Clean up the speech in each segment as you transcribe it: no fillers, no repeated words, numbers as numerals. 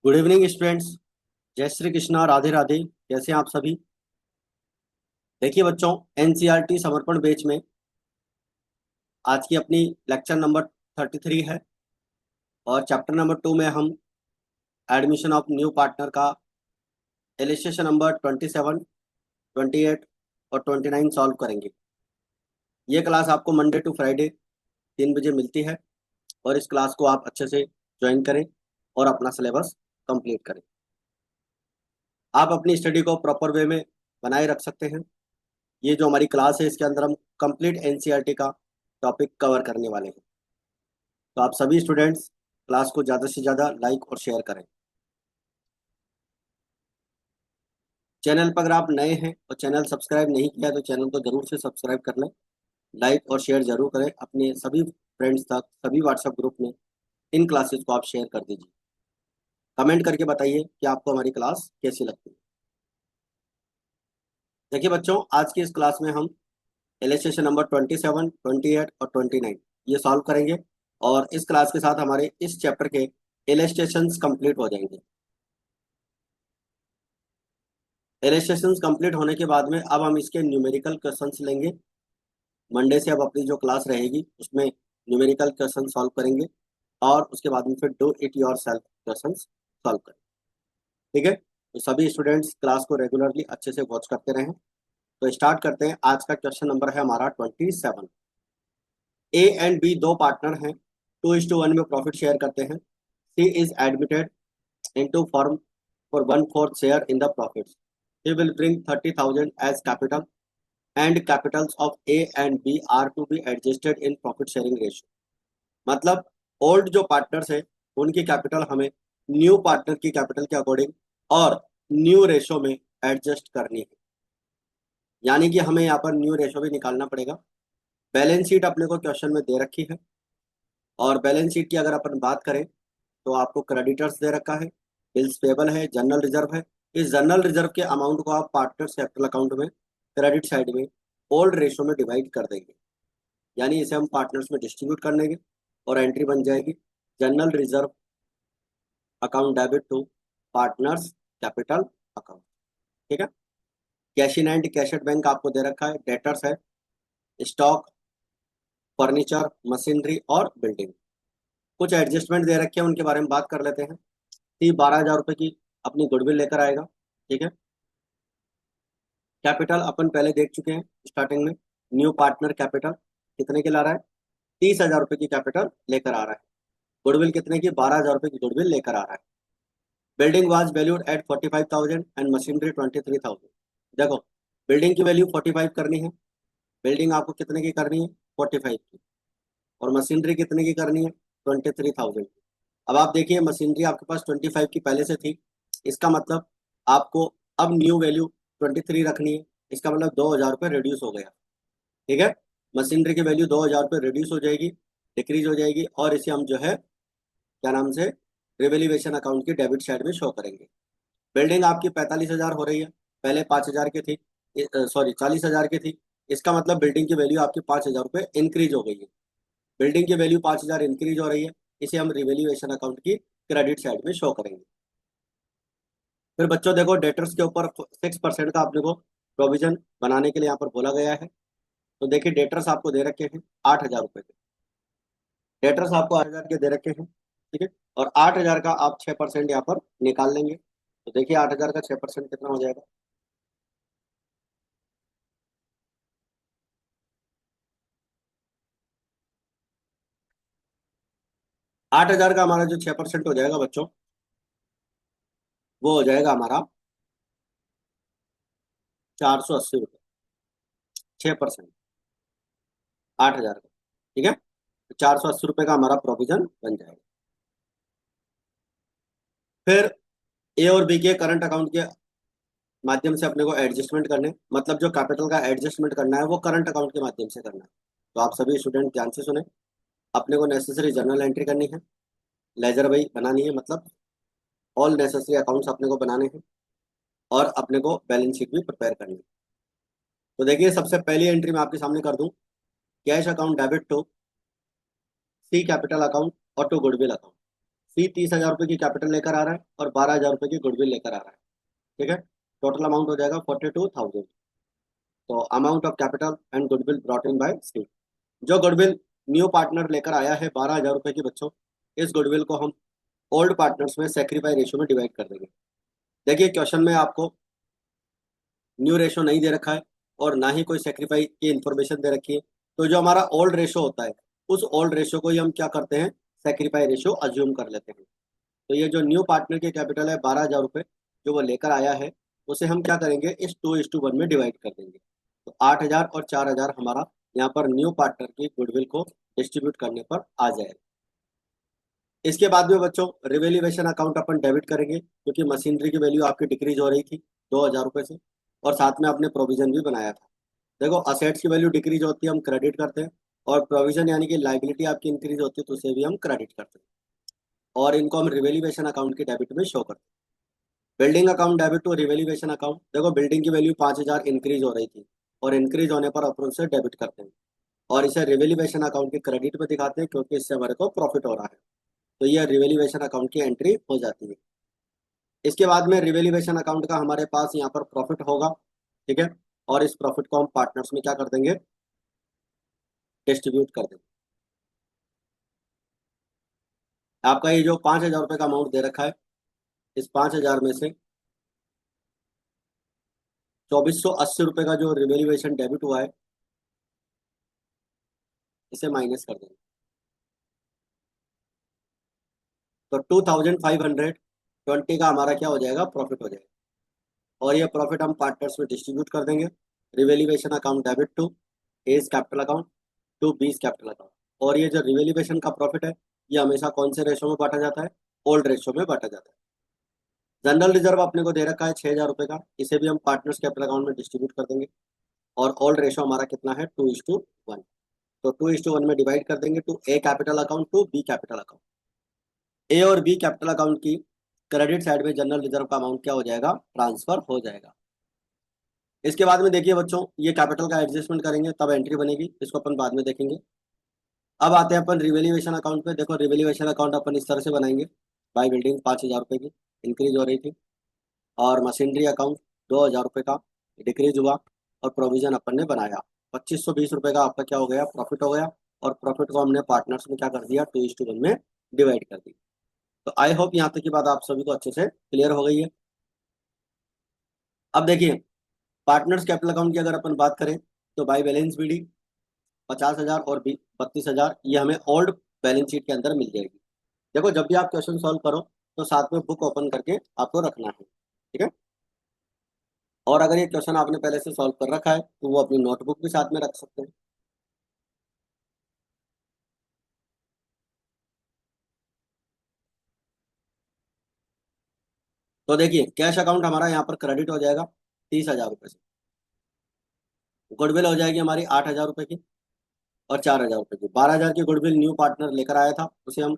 Good evening students. जय श्री कृष्णा, राधे राधे। कैसे हैं आप सभी? देखिए बच्चों, एनसीईआरटी समर्पण बैच में आज की अपनी लेक्चर नंबर 33 है और चैप्टर नंबर 2 में हम एडमिशन ऑफ न्यू पार्टनर का इलस्ट्रेशन नंबर 27, 28 और 29 सॉल्व करेंगे। ये क्लास आपको मंडे टू फ्राइडे 3 बजे मिलती है और इस क्लास को आप अच्छे से ज्वाइन करें और अपना सिलेबस कंप्लीट करें। आप अपनी स्टडी को प्रॉपर वे में बनाए रख सकते हैं। ये जो हमारी क्लास है इसके अंदर हम कंप्लीट एनसीईआरटी का टॉपिक कवर करने वाले हैं। तो आप सभी स्टूडेंट्स क्लास को ज़्यादा से ज़्यादा लाइक और शेयर करें। चैनल पर अगर आप नए हैं और चैनल सब्सक्राइब नहीं किया तो चैनल को जरूर से सब्सक्राइब कर लें। लाइक और शेयर जरूर करें अपने सभी फ्रेंड्स तक, सभी व्हाट्सएप ग्रुप में इन क्लासेस को आप शेयर कर दीजिए। कमेंट करके बताइए कि आपको हमारी क्लास कैसी लगती है। देखिए बच्चों, आज की इस क्लास में हम इलस्ट्रेशन नंबर 27, 28 और 29 ये सॉल्व करेंगे और इस क्लास के साथ हमारे इस चैप्टर के इलस्ट्रेशंस कंप्लीट हो जाएंगे। इलस्ट्रेशंस कंप्लीट होने के बाद में अब हम इसके न्यूमेरिकल क्वेश्चंस लेंगे। मंडे से अब अपनी जो क्लास रहेगी उसमें न्यूमेरिकल क्वेश्चन सॉल्व करेंगे और उसके बाद में फिर do it your self question solve करेंगे। ठीक है, तो सभी स्टूडेंट्स क्लास को रेगुलरली अच्छे से वॉच करते रहें। तो स्टार्ट करते हैं। आज का क्वेश्चन नंबर है हमारा 27। ए एंड बी दो पार्टनर हैं, 2:1 में प्रॉफिट शेयर करते हैं। C is admitted into firm for 1/4 share in the profits. He will bring 30,000 as capital and capitals of A and B are to be adjusted in profit sharing ratio. मतलब old जो partners है उनकी capital हमें new partner की capital के according और new ratio में adjust करनी है। यानी कि हमें यहाँ पर न्यू रेशो भी निकालना पड़ेगा। बैलेंस शीट अपने को क्वेश्चन में दे रखी है और बैलेंस शीट की अगर अपन बात करें तो आपको क्रेडिटर्स दे रखा है, बिल्स पेबल है, जनरल रिजर्व है। इस जनरल रिजर्व के अमाउंट को आप पार्टनर्स कैपिटल अकाउंट में क्रेडिट साइड में ओल्ड रेशो में डिवाइड कर देंगे। यानी इसे हम पार्टनर्स में डिस्ट्रीब्यूट कर देंगे और एंट्री बन जाएगी general reserve account debit to partners capital account. ठीक है। Cash in and cash at bank आपको दे रखा है, डेटर्स है, स्टॉक, फर्नीचर, मशीनरी और बिल्डिंग। कुछ एडजस्टमेंट दे रखे हैं उनके बारे में बात कर लेते हैं। 12,000 रुपये की अपनी गुडविल लेकर आएगा। ठीक है। कैपिटल अपन पहले देख चुके हैं स्टार्टिंग में। न्यू पार्टनर कैपिटल कितने की ला रहा है? 30,000 रुपये की कैपिटल लेकर आ रहा है। गुडविल कितने की? 12,000 रुपये की गुडविल लेकर आ रहा है। Building was valued at 45,000 and machinery 23,000। देखो, बिल्डिंग की वैल्यू 45 करनी है। बिल्डिंग आपको कितने की करनी है? 45 की। और मशीनरी कितने की करनी है? 23,000 की। अब आप देखिए, मशीनरी आपके पास 25 की पहले से थी। इसका मतलब आपको अब न्यू वैल्यू 23 रखनी है। इसका मतलब 2,000 रुपये रिड्यूस हो गया। ठीक है। मशीनरी की वैल्यू 2,000 रुपये रिड्यूस हो जाएगी, डिक्रीज हो जाएगी और इसे हम जो है क्या नाम से रिवेल्यूएशन अकाउंट की डेबिट साइड में शो करेंगे। बिल्डिंग आपकी 45,000 हो रही है, पहले 5,000 की थी, सॉरी 40,000 की थी। इसका मतलब बिल्डिंग की वैल्यू आपकी 5,000 रुपये इंक्रीज हो गई है। बिल्डिंग की वैल्यू 5,000 इंक्रीज हो रही है, इसे हम रिवेल्यूएशन अकाउंट की क्रेडिट साइड में शो करेंगे। फिर बच्चों देखो, डेटर्स के ऊपर 6% का अपने को प्रोविजन बनाने के लिए यहाँ पर बोला गया है। तो देखिए, डेटर्स आपको दे रखे हैं 8,000 रुपये के। डेटर्स आपको 8,000 के दे रखे हैं। ठीक है। और 8,000 का आप 6% यहाँ पर निकाल लेंगे। तो देखिए 8,000 का 6% कितना हो जाएगा? 8,000 का हमारा जो 6% हो जाएगा बच्चों, वो हो जाएगा हमारा 480 रुपये। 6% 8,000 का। ठीक है। तो 480 रुपये का हमारा प्रोविजन बन जाएगा। फिर ए और बी के करंट अकाउंट के माध्यम से अपने को एडजस्टमेंट करने, मतलब जो कैपिटल का एडजस्टमेंट करना है वो करंट अकाउंट के माध्यम से करना है। तो आप सभी स्टूडेंट ध्यान से सुने। अपने को नेसेसरी जर्नल एंट्री करनी है, लेजर बही बनानी है, मतलब ऑल नेसेसरी अकाउंट्स अपने को बनाने हैं और अपने को बैलेंस शीट भी प्रिपेयर करनी है। तो देखिए, सबसे पहली एंट्री मैं आपके सामने कर दूं, cash account debit to C capital account और टू गुडविल अकाउंट। सी 30,000 रुपये की कैपिटल लेकर आ रहा है और 12,000 रुपये की गुडविल लेकर आ रहा है। ठीक है, टोटल अमाउंट हो जाएगा 42,000। तो amount of capital and goodwill brought in by C. जो गुडविल न्यू पार्टनर लेकर आया है 12,000 रुपये की बच्चों, इस गुडविल को हम ओल्ड पार्टनर्स में सेक्रीफाई रेशियो में डिवाइड कर देंगे। देखिए क्वेश्चन में आपको न्यू रेशो नहीं दे रखा है और ना ही कोई सेक्रीफाई की इंफॉर्मेशन दे रखी है। तो जो हमारा ओल्ड रेशो होता है उस ओल्ड रेशो को ही हम क्या करते हैं, सेक्रीफाई रेशो अज्यूम कर लेते हैं। तो ये जो न्यू पार्टनर की कैपिटल है 12,000 रुपये जो वो लेकर आया है, उसे हम क्या करेंगे, इस 2:1 में डिवाइड कर देंगे। तो 8,000 और 4,000 हमारा यहाँ पर न्यू पार्टनर की गुडविल को डिस्ट्रीब्यूट करने पर आ जाएगा। इसके बाद में बच्चों रिवेल्यूएशन अकाउंट अपन डेबिट करेंगे, क्योंकि मशीनरी की वैल्यू आपकी डिक्रीज हो रही थी 2,000 रुपये से, और साथ में आपने प्रोविजन भी बनाया था। देखो असेट्स की वैल्यू डिक्रीज होती है, हम क्रेडिट करते हैं, और प्रोविजन यानी कि लाइबिलिटी आपकी इंक्रीज होती है तो उसे भी हम क्रेडिट करते हैं, और इनको हम रिवेल्यूएशन अकाउंट के डेबिट में शो करते हैं। Building account debit to revaluation account. देखो बिल्डिंग की वैल्यू 5,000 इंक्रीज हो रही थी, और इंक्रीज होने पर अपन उसे डेबिट करते हैं, और इसे रिवेल्यूएशन अकाउंट के क्रेडिट में दिखाते हैं, क्योंकि इससे हमारे को प्रॉफिट हो रहा है। तो यह रिवेल्यूएशन अकाउंट की एंट्री हो जाती है। इसके बाद में रिवेल्यूएशन अकाउंट का हमारे पास यहाँ पर प्रॉफिट होगा। ठीक है, और इस प्रॉफिट को हम पार्टनर्स में क्या कर देंगे, डिस्ट्रीब्यूट कर देंगे। आपका ये जो 5,000 रुपये का अमाउंट दे रखा है, इस 5,000 में से 2,480 रुपये का जो रिवेल्यूएशन डेबिट हुआ है इसे माइनस कर देंगे। तो 2,520 का हमारा क्या हो जाएगा, प्रॉफिट हो जाएगा, और ये प्रॉफिट हम पार्टनर्स में डिस्ट्रीब्यूट कर देंगे। Revaluation account debit to A's capital account to B's capital account. और ये जो रिवेल्यूएशन का प्रॉफिट है ये हमेशा कौन से रेशो में बांटा जाता है, ओल्ड रेशो में बांटा जाता है। जनरल रिजर्व अपने को दे रखा है 6,000 रुपये का, इसे भी हम पार्टनर्स कैपिटल अकाउंट में डिस्ट्रीब्यूट कर देंगे, और ओल्ड रेशो हमारा कितना है, 2:1। तो 2:1 में डिवाइड कर देंगे to A capital account to B capital account. A और बी कैपिटल अकाउंट की क्रेडिट साइड में जनरल रिजर्व का अमाउंट क्या हो जाएगा, ट्रांसफर हो जाएगा। इसके बाद में देखिए बच्चों, ये कैपिटल का एडजस्टमेंट करेंगे तब एंट्री बनेगी, इसको अपन बाद में देखेंगे। अब आते हैं अपन रिवेल्यूएशन अकाउंट पे। देखो रिवेल्यूएशन अकाउंट अपन इस तरह से बनाएंगे, बाई बिल्डिंग 5,000 रुपये की इंक्रीज हो रही थी, और मशीनरी अकाउंट 2,000 रुपये का डिक्रीज हुआ, और प्रोविजन अपन ने बनाया 2,520 रुपये का, आपका क्या हो गया, प्रॉफिट हो गया, और प्रॉफिट को हमने पार्टनर्स में क्या कर दिया, 2:1 में डिवाइड कर दी। तो आई होप यहाँ तक की बात आप सभी को अच्छे से क्लियर हो गई है। अब देखिए पार्टनर्स कैपिटल अकाउंट की अगर अपन बात करें तो बाई बैलेंस बीडी 50,000 और 32,000 ये हमें ओल्ड बैलेंस शीट के अंदर मिल जाएगी। देखो जब भी आप क्वेश्चन सॉल्व करो तो साथ में बुक ओपन करके आपको रखना है। ठीक है, और अगर ये क्वेश्चन आपने पहले से सॉल्व कर रखा है तो वो अपनी नोटबुक भी साथ में रख सकते हैं। तो देखिए कैश अकाउंट हमारा यहाँ पर क्रेडिट हो जाएगा 30,000 रुपये से, गुडविल हो जाएगी हमारी 8,000 रुपये की और 4,000 रुपये की। 12,000 की गुडविल न्यू पार्टनर लेकर आया था, उसे हम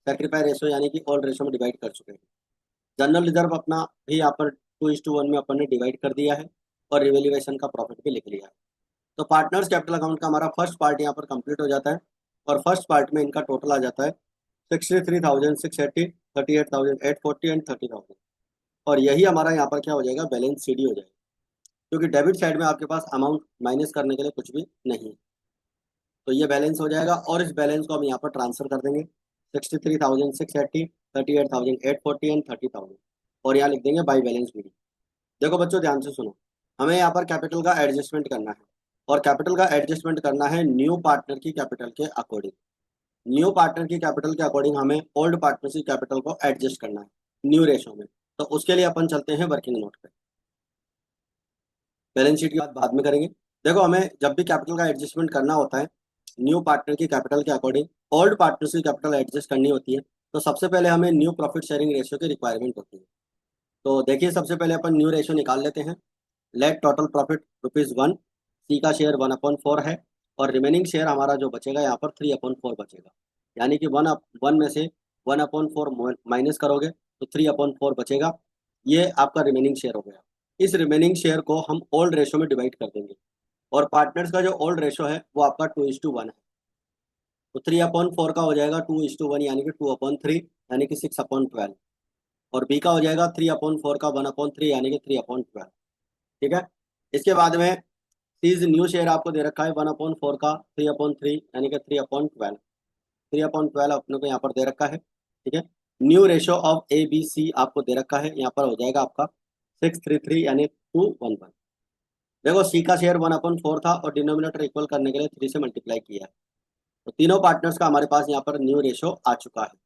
सेक्रीफाई रेशो यानी कि ओल्ड रेशो में डिवाइड कर चुके हैं। जनरल रिजर्व अपना भी यहाँ पर 2:1 में अपन ने डिवाइड कर दिया है, और रिवेल्यूएशन का प्रॉफिट भी लिख लिया है। तो पार्टनर्स कैपिटल अकाउंट का हमारा फर्स्ट पार्ट यहाँ पर कंप्लीट हो जाता है, और फर्स्ट पार्ट में इनका टोटल आ जाता है 63,680, 38,840 एंड 30,000। और यही हमारा यहाँ पर क्या हो जाएगा, बैलेंस सीडी हो जाएगा, क्योंकि डेबिट साइड में आपके पास अमाउंट माइनस करने के लिए कुछ भी नहीं है। तो ये बैलेंस हो जाएगा, और इस बैलेंस को हम यहाँ पर ट्रांसफर कर देंगे 63,680, 38,840 एंड 30,000, और यहाँ लिख देंगे बाई बैलेंस बीडी। देखो बच्चों ध्यान से सुनो, हमें यहाँ पर कैपिटल का एडजस्टमेंट करना है, और कैपिटल का एडजस्टमेंट करना है न्यू पार्टनर की कैपिटल के अकॉर्डिंग। न्यू पार्टनर की कैपिटल के अकॉर्डिंग हमें ओल्ड पार्टनर की कैपिटल को एडजस्ट करना है न्यू रेशो में। तो उसके लिए अपन चलते हैं वर्किंग नोट पे, बैलेंस शीट की बात बाद में करेंगे। देखो हमें जब भी कैपिटल का एडजस्टमेंट करना होता है न्यू पार्टनर की कैपिटल के अकॉर्डिंग ओल्ड पार्टनर की कैपिटल एडजस्ट करनी होती है, तो सबसे पहले हमें न्यू प्रॉफिट शेयरिंग रेशियो की रिक्वायरमेंट होती है। तो देखिए सबसे पहले अपन न्यू रेशियो निकाल लेते हैं। लेट टोटल प्रॉफिट ₹1, सी का शेयर 1/4 है, और रिमेनिंग शेयर हमारा जो बचेगा यहाँ पर 3/4 बचेगा, यानी कि 1 में से 1/4 माइनस करोगे तो 3/4 बचेगा। ये आपका रिमेनिंग शेयर हो गया। इस रिमेनिंग शेयर को हम ओल्ड रेशो में डिवाइड कर देंगे, और पार्टनर्स का जो ओल्ड रेशो है वो आपका 2:1 है। तो 3/4 का हो जाएगा 2:1 यानी कि 2/3, यानी कि 6/12, और बी का हो जाएगा 3/4 का 1/3 यानी कि 3/12। ठीक है। इसके बाद में सीज न्यू शेयर आपको दे रखा है 1/4 का 3/3 यानी कि 3/12। 3/12 अपने को यहाँ पर दे रखा है। ठीक है। New ratio of A B C आपको दे रखा है, यहाँ पर हो जाएगा आपका 633 यानी 211। देखो सी का शेयर 1/4 था और डिनोमिनेटर इक्वल करने के लिए 3 से मल्टीप्लाई किया है। तो तीनों पार्टनर्स का हमारे पास यहाँ पर न्यू रेशो आ चुका है।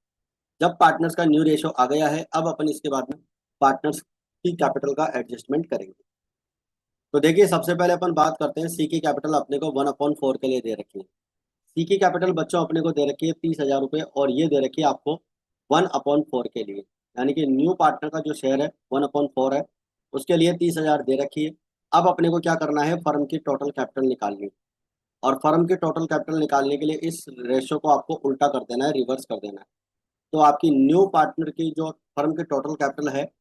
जब पार्टनर्स का न्यू रेशो आ गया है, अब अपन इसके बाद में पार्टनर्स की कैपिटल का एडजस्टमेंट करेंगे। तो देखिए सबसे पहले अपन बात करते हैं, सी की कैपिटल अपने को 1/4 के लिए दे रखी है। सी की कैपिटल बच्चों अपने को दे रखी है 30,000 रुपये, और ये दे रखी है आपको 1/4 के लिए, यानी कि न्यू पार्टनर का जो शेयर है 1/4 है, उसके लिए 30,000 दे रखी है। अब अपने को क्या करना है, फर्म की टोटल कैपिटल निकालनी है, और फर्म की टोटल कैपिटल निकालने के लिए इस रेशो को आपको उल्टा कर देना है, रिवर्स कर देना है। तो आपकी न्यू पार्टनर की जो फर्म की टोटल कैपिटल है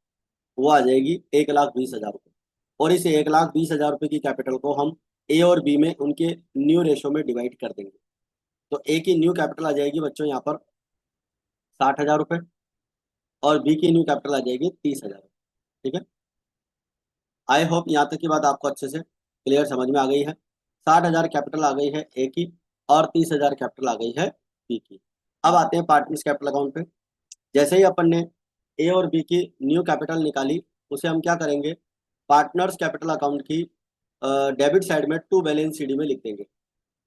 वो आ जाएगी 1,20,000 रुपये, और इस 1,20,000 रुपये की कैपिटल को हम ए और बी में उनके न्यू रेशो में डिवाइड कर देंगे। तो ए की न्यू कैपिटल आ जाएगी बच्चों यहाँ पर 60,000 रुपये, और बी की न्यू कैपिटल आ जाएगी 30,000। ठीक है। आई होप यहाँ तक की बात आपको अच्छे से क्लियर समझ में आ गई है। 60,000 कैपिटल आ गई है ए की, और 30,000 कैपिटल आ गई है बी की। अब आते हैं पार्टनर्स कैपिटल अकाउंट पे। जैसे ही अपन ने ए और बी की न्यू कैपिटल निकाली, उसे हम क्या करेंगे, पार्टनर्स कैपिटल अकाउंट की डेबिट साइड में टू बैलेंस शीट में लिख देंगे,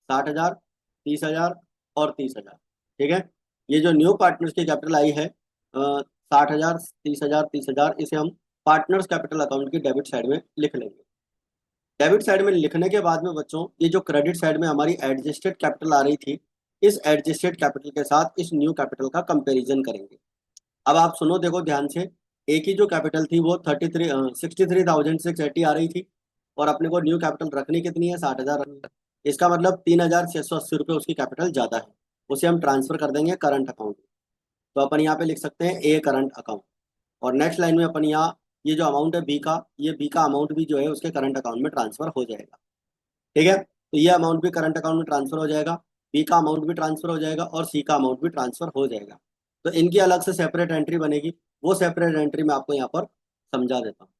60,000, 30,000 और 30,000। ठीक है। ये जो न्यू पार्टनर्स की कैपिटल आई है 60,000, 30,000, 30,000, इसे हम पार्टनर्स कैपिटल अकाउंट की डेबिट साइड में लिख लेंगे। डेबिट साइड में लिखने के बाद में बच्चों, ये जो क्रेडिट साइड में हमारी एडजस्टेड कैपिटल आ रही थी, इस एडजस्टेड कैपिटल के साथ इस न्यू कैपिटल का कंपेरिजन करेंगे। अब आप सुनो, देखो ध्यान से। ए की जो कैपिटल थी वो 63,680 आ रही थी, और अपने को न्यू कैपिटल रखनी कितनी है, 60,000 रखनी है। इसका मतलब 3,680 रुपये उसकी कैपिटल ज़्यादा है, उसे हम ट्रांसफर कर देंगे करंट अकाउंट। तो अपन यहाँ पे लिख सकते हैं ए करंट अकाउंट, और नेक्स्ट लाइन में अपन यहाँ ये जो अमाउंट है बी का, ये बी का अमाउंट भी जो है उसके करंट अकाउंट में ट्रांसफर हो जाएगा। ठीक है। तो ये अमाउंट भी करंट अकाउंट में ट्रांसफर हो जाएगा, बी का अमाउंट भी ट्रांसफर हो जाएगा, और सी का अमाउंट भी ट्रांसफर हो जाएगा। तो इनकी अलग से सेपरेट एंट्री बनेगी, वो सेपरेट एंट्री मैं आपको यहाँ पर समझा देता हूँ।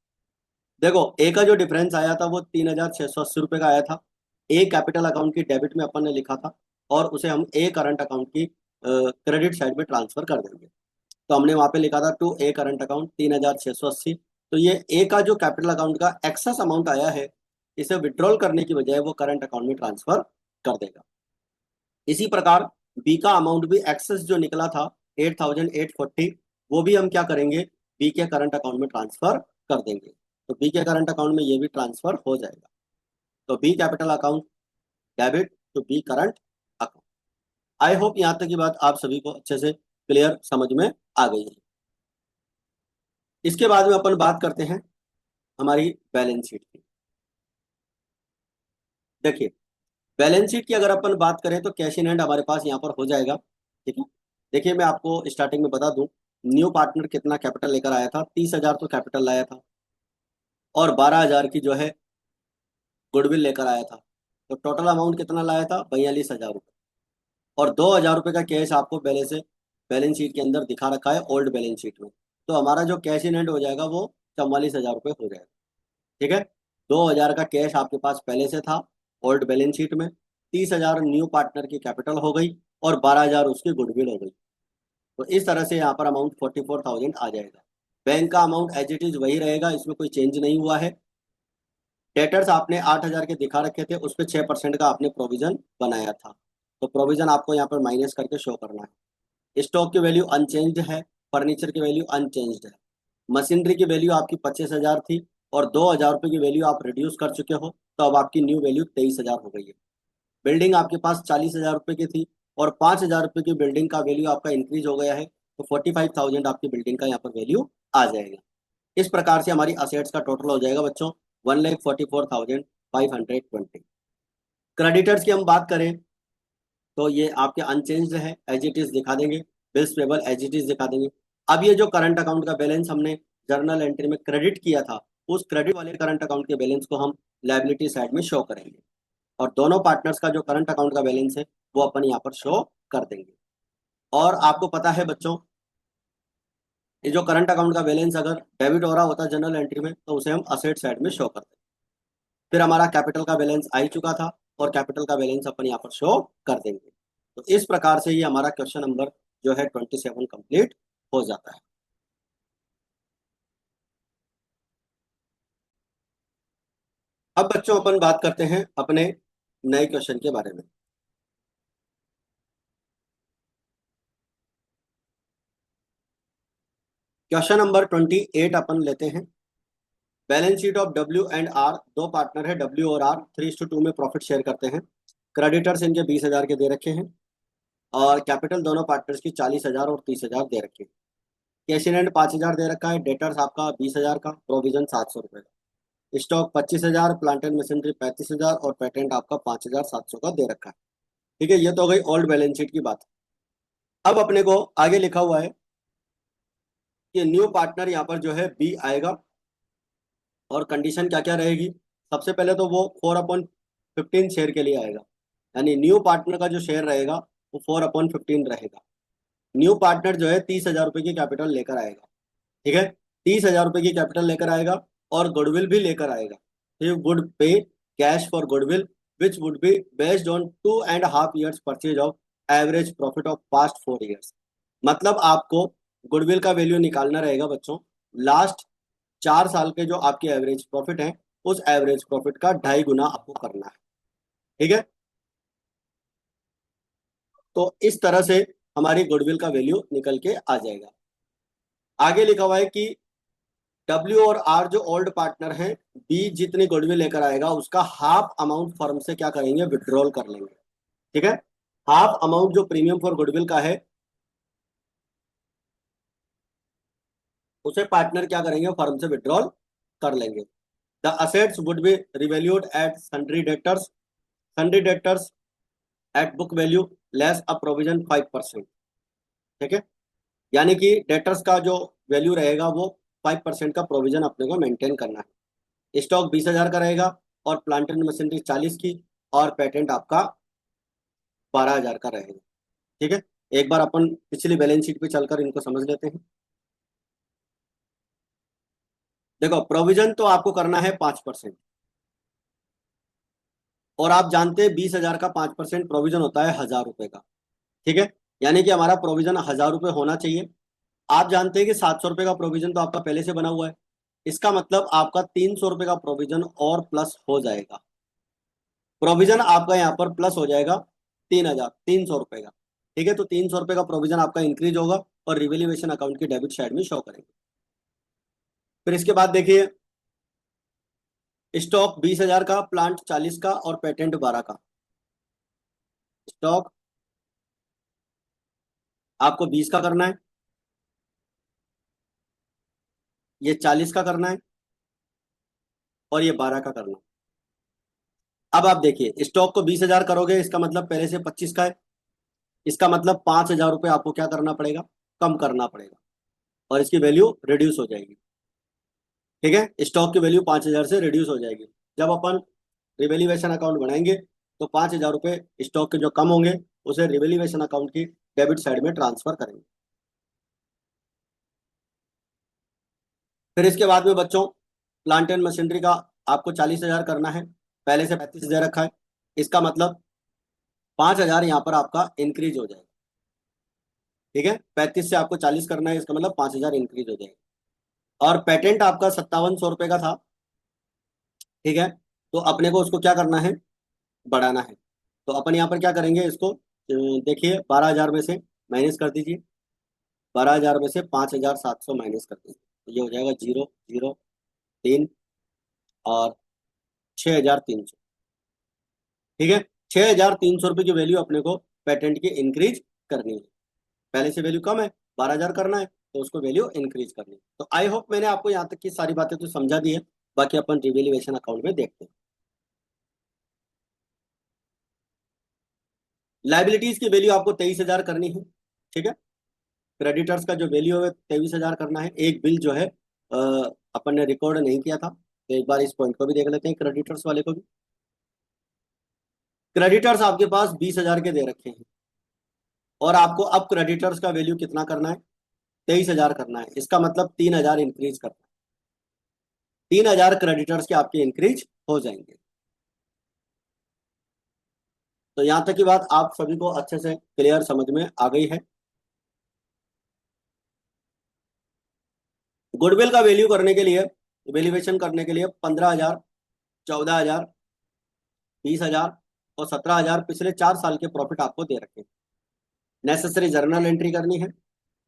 देखो ए का जो डिफरेंस आया था वो 3,680 रुपये का आया था, ए कैपिटल अकाउंट की डेबिट में अपन ने लिखा था, और उसे हम ए करंट अकाउंट की क्रेडिट साइड में ट्रांसफर कर देंगे। तो हमने वहाँ पे लिखा था टू ए करंट अकाउंट 3,680। तो ये ए का जो कैपिटल अकाउंट का एक्सेस अमाउंट आया है, इसे विड्रॉल करने की बजाय वो करंट अकाउंट में ट्रांसफर कर देगा। इसी प्रकार बी का अमाउंट भी एक्सेस जो निकला था 8,840, वो भी हम क्या करेंगे, बी के करंट अकाउंट में ट्रांसफर कर देंगे। तो बी के करंट अकाउंट में ये भी ट्रांसफर हो जाएगा। तो B capital account debit to B current account. I hope यहाँ तक की बात आप सभी को अच्छे से क्लियर समझ में आ गई है। इसके बाद में अपन बात करते हैं हमारी बैलेंस शीट की। देखिए बैलेंस शीट की अगर अपन बात करें तो कैश इन हैंड हमारे पास यहाँ पर हो जाएगा। ठीक है। देखिए मैं आपको स्टार्टिंग में बता दूं, न्यू पार्टनर कितना कैपिटल लेकर आया था, 30,000 तो कैपिटल लाया था, और 12,000 की जो है गुडविल लेकर आया था। तो टोटल अमाउंट कितना लाया था, 42,000 रुपये, और 2,000 रुपये का कैश आपको पहले से बैलेंस शीट के अंदर दिखा रखा है ओल्ड बैलेंस शीट में। तो हमारा जो कैश इन हैंड हो जाएगा वो 44,000 रुपये हो जाएगा। ठीक है। 2,000 का कैश आपके पास पहले से था ओल्ड बैलेंस शीट में, 30,000 न्यू पार्टनर की कैपिटल हो गई, और 12,000 उसकी गुडविल हो गई। तो इस तरह से यहाँ पर अमाउंट 44,000 आ जाएगा। बैंक का अमाउंट एज इट इज वही रहेगा, इसमें कोई चेंज नहीं हुआ है। डेटर्स आपने 8,000 के दिखा रखे थे, उस पर 6% का आपने प्रोविजन बनाया था, तो प्रोविजन आपको यहाँ पर माइनस करके शो करना है। स्टॉक की वैल्यू अनचेंज्ड है, फर्नीचर की वैल्यू अनचेंज्ड है, मशीनरी की वैल्यू आपकी 25,000 थी, और 2,000 रुपये की वैल्यू आप रिड्यूस कर चुके हो, तो अब आपकी न्यू वैल्यू 23,000 हो गई है। बिल्डिंग आपके पास 40,000 रुपये की थी, और 5,000 रुपये की बिल्डिंग का वैल्यू आपका इंक्रीज हो गया है, तो 45,000 आपकी बिल्डिंग का यहाँ पर वैल्यू आ जाएगा। इस प्रकार से हमारी असेट्स का टोटल हो जाएगा बच्चों 1,44,520। क्रेडिटर्स की हम बात करें तो ये आपके अनचेंज्ड है, एज इट इज दिखा देंगे, bills payable as it is दिखा देंगे। अब ये जो करंट अकाउंट का बैलेंस हमने जर्नल एंट्री में क्रेडिट किया था, उस क्रेडिट वाले करंट अकाउंट के बैलेंस को हम लायबिलिटी साइड में शो करेंगे, और दोनों पार्टनर्स का जो करंट अकाउंट का बैलेंस है वो अपन यहाँ पर शो कर देंगे। और आपको पता है बच्चों ये जो करंट अकाउंट का बैलेंस अगर डेबिट हो रहा होता है जनरल एंट्री में, तो उसे हम असेट साइड में शो करते हैं। फिर हमारा कैपिटल का बैलेंस आ ही चुका था, और कैपिटल का बैलेंस अपन यहाँ पर शो कर देंगे। तो इस प्रकार से ये हमारा क्वेश्चन नंबर जो है 27 कंप्लीट हो जाता है। अब बच्चों अपन बात करते हैं अपने नए क्वेश्चन के बारे में। क्वेश्चन नंबर 28 अपन लेते हैं। Balance sheet of W and R, दो पार्टनर है डब्ल्यू और आर, 3:2 में प्रॉफिट शेयर करते हैं। क्रेडिटर्स इनके 20,000 के दे रखे हैं, और कैपिटल दोनों पार्टनर्स की 40,000 और 30,000 दे रखे हैं। कैश इन हैंड 5,000 दे रखा है, डेटर्स आपका 20,000 का, प्रोविजन 700 रुपये का, स्टॉक 25,000, प्लांट एंड मशीनरी 35,000 और पेटेंट आपका 5,700 का दे रखा है। ठीक है, ये तो हो गई ओल्ड बैलेंस शीट की बात। अब अपने को आगे लिखा हुआ है कि न्यू पार्टनर यहाँ पर जो है बी आएगा, और कंडीशन क्या क्या रहेगी। सबसे पहले तो वो 4/15 शेयर के लिए आएगा, यानी न्यू पार्टनर का जो शेयर रहेगा वो 4/15 रहेगा। न्यू पार्टनर जो है 30,000 रुपये की कैपिटल लेकर आएगा। ठीक है, 30,000 रुपये की कैपिटल लेकर आएगा, और गुडविल भी लेकर आएगा। ही वुड पे cash for goodwill which would be based on 2.5 years purchase of average profit of past 4 years। मतलब आपको गुडविल का वैल्यू निकालना रहेगा बच्चों, लास्ट 4 साल के जो आपके एवरेज प्रॉफिट है, उस एवरेज प्रॉफिट का 2.5 गुना आपको करना है। ठीक है, तो इस तरह से हमारी गुडविल का वैल्यू निकल के आ जाएगा। आगे लिखा हुआ है कि डब्ल्यू और आर जो ओल्ड पार्टनर हैं, बी जितनी गुडविल लेकर आएगा उसका हाफ अमाउंट फर्म से क्या करेंगे, विड्रॉल कर लेंगे। ठीक है, हाफ अमाउंट जो प्रीमियम फॉर गुडविल का है, उसे पार्टनर क्या करेंगे, फर्म से विड्रॉल कर लेंगे। The assets would be revalued at sundry debtors at book value less a provision 5%। ठीक है, यानी कि डेटर्स का जो वैल्यू रहेगा वो 5% का प्रोविजन अपने को मेंटेन करना है। स्टॉक 20,000 का रहेगा, और प्लांट एंड मशीनरी 40 की, और पेटेंट आपका 12,000 का रहेगा। ठीक है, एक बार अपन पिछली बैलेंस शीट पे चलकर इनको समझ लेते हैं। देखो, प्रोविजन तो आपको करना है 5%, और आप जानते हैं 20,000 का 5% प्रोविजन होता है 1,000 रुपए का। ठीक है, यानी कि हमारा प्रोविजन 1,000 रुपये होना चाहिए। आप जानते हैं कि 700 रुपये का प्रोविजन तो आपका पहले से बना हुआ है, इसका मतलब आपका 300 रुपये का प्रोविजन और प्लस हो जाएगा। प्रोविजन आपका यहाँ पर प्लस हो जाएगा 3,300 रुपये का। ठीक है, तो 300 रुपये का प्रोविजन आपका इंक्रीज होगा, और रिवेल्यूएशन अकाउंट की डेबिट साइड में शो करेंगे। फिर इसके बाद देखिए, स्टॉक 20,000 का, प्लांट 40 का, और पेटेंट 12 का। स्टॉक आपको 20 का करना है, ये 40 का करना है, और ये 12 का करना है। अब आप देखिए, स्टॉक को 20,000 करोगे, इसका मतलब पहले से 25 का है, इसका मतलब 5,000 रुपये आपको क्या करना पड़ेगा, कम करना पड़ेगा, और इसकी वैल्यू रिड्यूस हो जाएगी। ठीक है, स्टॉक की वैल्यू 5,000 से रिड्यूस हो जाएगी। जब अपन रिवेल्यूएशन अकाउंट बनाएंगे, तो 5,000 रुपये स्टॉक के जो कम होंगे, उसे रिवेल्यूएशन अकाउंट की डेबिट साइड में ट्रांसफर करेंगे। फिर इसके बाद में बच्चों, प्लांट एंड मशीनरी का आपको 40,000 करना है, पहले से 35 दे रखा है, इसका मतलब 5,000 यहाँ पर आपका इंक्रीज हो जाएगा। ठीक है, 35 से आपको 40 करना है, इसका मतलब 5,000 इंक्रीज हो जाएगा। और पेटेंट आपका 5700 रुपये का था। ठीक है, तो अपने को उसको क्या करना है, बढ़ाना है। तो अपन यहाँ पर क्या करेंगे, इसको देखिए 12,000 में से माइनस कर दीजिए, 12,000 में से 5,700 माइनस कर दीजिए, तो ये हो जाएगा 0, 0, 3 और 6,300। ठीक है, 6,300 रुपये की वैल्यू अपने को पेटेंट की इंक्रीज करनी है। पहले से वैल्यू कम है, 12,000 करना है, तो उसको वैल्यू इंक्रीज करनी है। तो आई होप मैंने आपको यहाँ तक की सारी बातें तो समझा दी है। बाकी अपन रिवेल्यूएशन अकाउंट में देखते हैं। लाइबिलिटीज की वैल्यू आपको 23,000 करनी है। ठीक है, क्रेडिटर्स का जो वैल्यू है 23,000 करना है। एक बिल जो है अपन ने रिकॉर्ड नहीं किया था, तो एक बार इस पॉइंट को भी देख लेते हैं, क्रेडिटर्स वाले को भी। क्रेडिटर्स आपके पास 20,000 के दे रखे हैं, और आपको अब क्रेडिटर्स का वैल्यू कितना करना है, 23,000 करना है, इसका मतलब 3,000 इंक्रीज करना है। 3,000 क्रेडिटर्स के आपके इंक्रीज हो जाएंगे। तो यहां तक की बात आप सभी को अच्छे से क्लियर समझ में आ गई है। गुडविल का वैल्यू करने के लिए, वैल्यूएशन करने के लिए 15,000, 14,000, 20,000 और 17,000 पिछले 4 साल के प्रॉफिट आपको दे रखे हैं। नेसेसरी जर्नल एंट्री करनी है,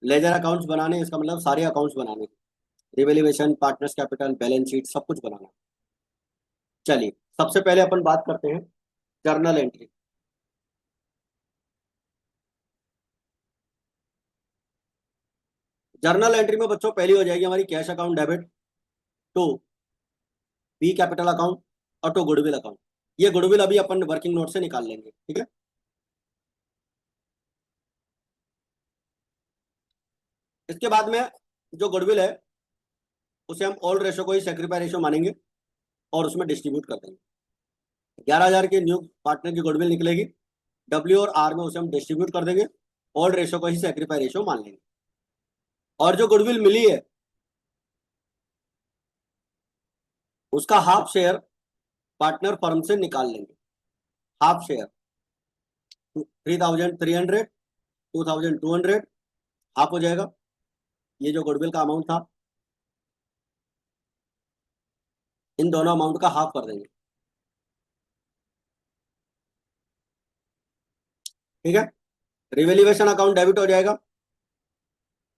लेजर अकाउंट्स बनाने, इसका मतलब सारे अकाउंट्स बनाने, revaluation, partners capital, balance sheet, सब कुछ बनाना है। चलिए सबसे पहले अपन बात करते हैं जर्नल एंट्री। जर्नल एंट्री में बच्चों पहली हो जाएगी हमारी cash account debit, to B capital account और टू गुडविल अकाउंट। ये गुडविल अभी अपन वर्किंग नोट से निकाल लेंगे, ठीक है। इसके बाद में जो गुडविल है उसे हम ओल्ड रेशो को ही सेक्रीफाई रेशो मानेंगे और उसमें डिस्ट्रीब्यूट कर देंगे। 11,000 की न्यू पार्टनर की गुडविल निकलेगी, डब्ल्यू और आर में उसे हम डिस्ट्रीब्यूट कर देंगे, ओल्ड रेशो को ही सेक्रीफाई रेशो मान लेंगे। और जो गुडविल मिली है उसका हाफ शेयर पार्टनर फर्म से निकाल लेंगे। हाफ शेयर 3,300, 2,200 हाफ हो जाएगा। ये जो गुडविल का अमाउंट था इन दोनों अमाउंट का हाफ कर देंगे, ठीक है। रिवैल्यूएशन अकाउंट डेबिट हो जाएगा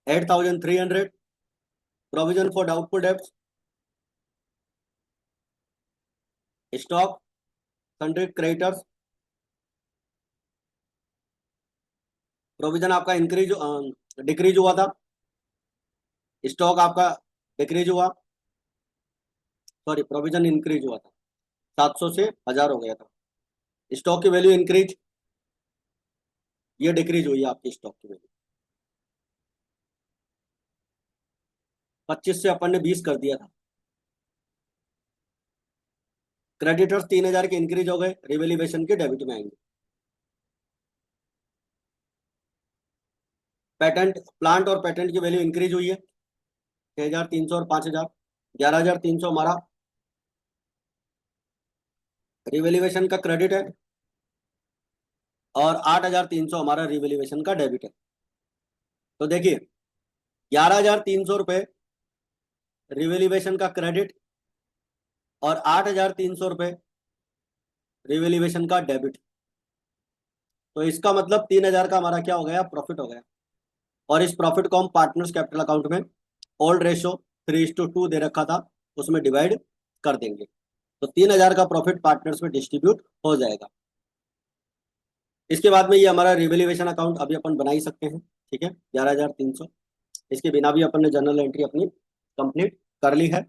8,300, provision for doubtful debts, stock, sundry creditors, provision आपका इंक्रीज डिक्रीज हुआ था, स्टॉक आपका डिक्रीज हुआ, सॉरी प्रोविजन इंक्रीज हुआ था, 700 से 1,000 हो गया था। स्टॉक की वैल्यू इंक्रीज, ये डिक्रीज हुई है आपकी स्टॉक की वैल्यू, 25 से अपन ने 20 कर दिया था। क्रेडिटर्स 3,000 के इंक्रीज हो गए, रिवैल्यूएशन के डेबिट में आएंगे। पेटेंट, प्लांट और पेटेंट की वैल्यू इंक्रीज हुई है 6,300 और 5,000, 11,300 हमारा रिवैल्यूएशन का क्रेडिट है और 8,300 हमारा रिवैल्यूएशन का डेबिट है। तो देखिए 11,300 रुपये रिवैल्यूएशन का क्रेडिट और 8,300 रुपये रिवैल्यूएशन का डेबिट। तो इसका मतलब 3,000 का हमारा क्या हो गया, प्रॉफिट हो गया। और इस प्रॉफिट को हम पार्टनर्स कैपिटल अकाउंट में ओल्ड रेशो 3:2 दे रखा था उसमें डिवाइड कर देंगे, तो 3,000 का प्रॉफिट पार्टनर्स में डिस्ट्रीब्यूट हो जाएगा। इसके बाद में ये हमारा रिवैल्यूएशन अकाउंट अभी अपन बना ही सकते हैं, ठीक है। 11,300, इसके बिना भी अपन ने जर्नल एंट्री अपनी कंप्लीट कर ली है।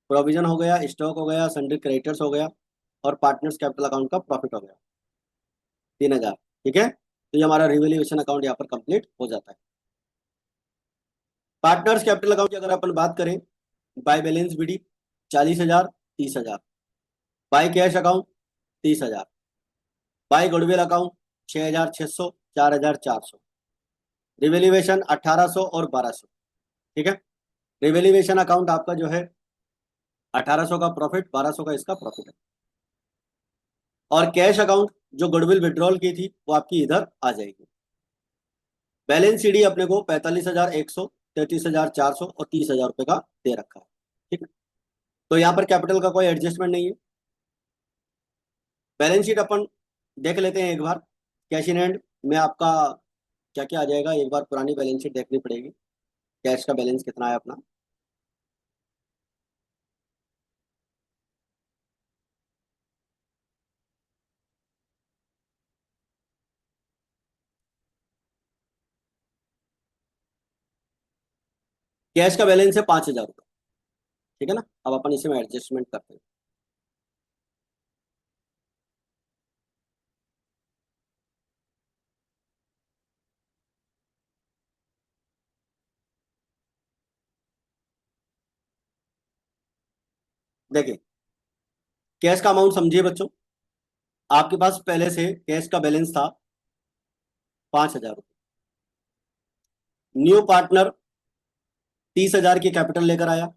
प्रोविजन हो गया, स्टॉक हो गया, सन्ड्री क्रेडिटर्स हो गया और पार्टनर्स कैपिटल अकाउंट का प्रॉफिट हो गया 3,000, ठीक है। तो ये हमारा रिवैल्यूएशन अकाउंट यहाँ पर कंप्लीट हो जाता है। पार्टनर्स कैपिटल अकाउंट की अगर अपन बात करें, by balance BD 40,000, 30,000, by cash account 30,000, by goodwill account 6,600, 4,400, revaluation 1,800 और 1,200, ठीक है। रिवैल्यूएशन अकाउंट आपका जो है 1,800 का प्रॉफिट, 1,200 का इसका प्रॉफिट है। और कैश अकाउंट जो गुडविल विड्रॉल की थी वो आपकी इधर आ जाएगी। बैलेंस सीडी अपने को 45,100, 33,400 और 30,000 रुपये का दे रखा है, ठीक है। तो यहाँ पर कैपिटल का कोई एडजस्टमेंट नहीं है। बैलेंस शीट अपन देख लेते हैं एक बार। कैश इन हैंड में आपका क्या क्या आ जाएगा, एक बार पुरानी बैलेंस शीट देखनी पड़ेगी, कैश का बैलेंस कितना है अपना। कैश का बैलेंस है 5,000 रुपये, ठीक है ना। अब अपन इसी में एडजस्टमेंट करते हैं। देखिए कैश का अमाउंट समझिए बच्चों, आपके पास पहले से कैश का बैलेंस था 5,000 रुपये। न्यू पार्टनर 30,000 की कैपिटल लेकर आया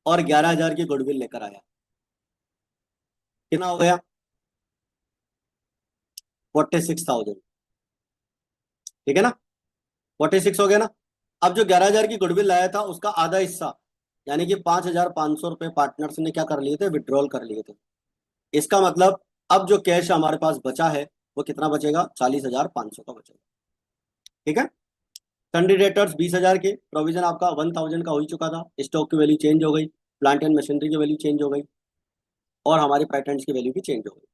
और 11,000 की गुडविल लेकर आया। कितना हो गया? 46,000। ठीक है ना? 46 हो गया ना? अब जो 11,000 की गुडविल लाया था उसका आधा हिस्सा यानी कि 5,500 रुपये पार्टनर्स ने क्या कर लिए थे? विड्रॉल कर लिए थे। इसका मतलब अब जो कैश हमारे पास बचा है वो कितना बचेगा? 40,500 का बचेगा। ठीक है? कैंडिडेटर्स 20,000 के, प्रोविजन आपका 1,000 का हो ही चुका था, स्टॉक की वैल्यू चेंज हो गई, प्लांट एंड मशीनरी की वैल्यू चेंज हो गई और हमारी पैटेंट्स की वैल्यू भी चेंज हो गई।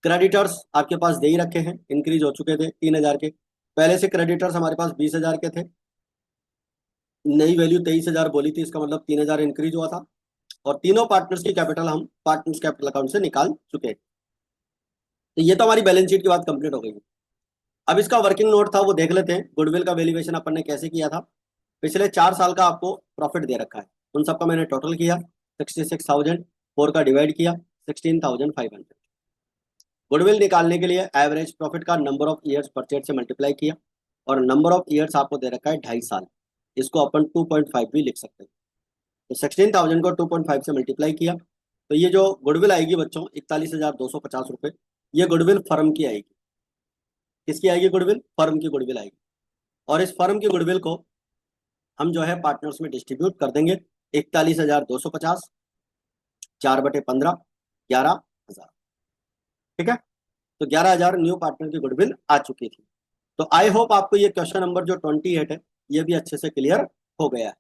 क्रेडिटर्स आपके पास दे ही रखे हैं, इंक्रीज हो चुके थे 3,000 के। पहले से क्रेडिटर्स हमारे पास 20,000 के थे, नई वैल्यू 23,000 बोली थी, इसका मतलब 3,000 इंक्रीज हुआ था और तीनों पार्टनर्स की कैपिटल हम पार्टनर्स कैपिटल अकाउंट से निकाल चुके हैं। तो ये तो हमारी बैलेंस शीट की बात कंप्लीट हो गई है। अब इसका वर्किंग नोट था वो देख लेते हैं। गुडविल का वैल्यूएशन अपन ने कैसे किया था? पिछले 4 साल का आपको प्रॉफिट दे रखा है, उन सबका मैंने टोटल किया 66,000, 4 का डिवाइड किया 16,500। गुडविल निकालने के लिए एवरेज प्रॉफिट का नंबर ऑफ ईयर्स परचेज से मल्टीप्लाई किया और नंबर ऑफ ईयर्स आपको दे रखा है 2.5 साल, इसको अपन 2.5 भी लिख सकते हैं। तो 16,000 को 2.5 से मल्टीप्लाई किया तो ये जो गुडविल आएगी बच्चों 41,250 रुपये, ये गुडविल फर्म की आएगी। किसकी आएगी गुडविल? फर्म की गुडविल आएगी। और इस फर्म की गुडविल को हम जो है पार्टनर्स में डिस्ट्रीब्यूट कर देंगे। 41,250, 4/15, 11,000। ठीक है? तो 11,000 न्यू पार्टनर की गुडविल आ चुकी थी। तो आई होप आपको ये क्वेश्चन नंबर जो 28 है ये भी अच्छे से क्लियर हो गया है।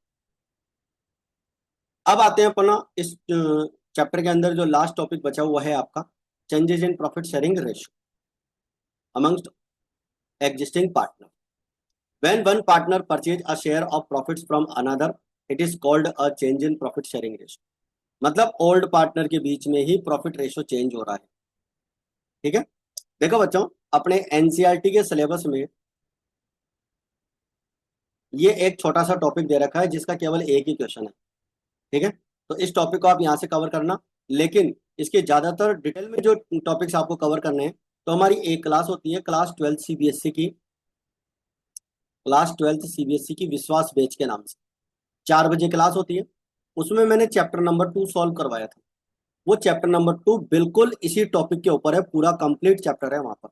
अब आते हैं अपना इस चैप्टर के अंदर जो लास्ट टॉपिक बचा हुआ है आपका, changes in profit sharing ratio amongst existing partner. When one partner purchase a share of profits from another, it is called a change in profit sharing ratio। मतलब ओल्ड पार्टनर के बीच में ही profit ratio change हो रहा है। ठीक है? देखो बच्चों, अपने एनसीईआरटी के सिलेबस में ये एक छोटा सा टॉपिक दे रखा है जिसका केवल एक ही क्वेश्चन है। ठीक है? तो इस टॉपिक को आप यहाँ से कवर करना, लेकिन इसके ज्यादातर डिटेल में जो टॉपिक्स आपको कवर करने हैं, तो हमारी एक क्लास होती है क्लास 12 सीबीएसई की, क्लास 12 सीबीएसई की विश्वास बैच के नाम से 4 बजे क्लास होती है। उसमें मैंने चैप्टर नंबर 2 सॉल्व करवाया था। वो चैप्टर नंबर 2 बिल्कुल इसी टॉपिक के ऊपर है, पूरा कंप्लीट चैप्टर है वहां पर।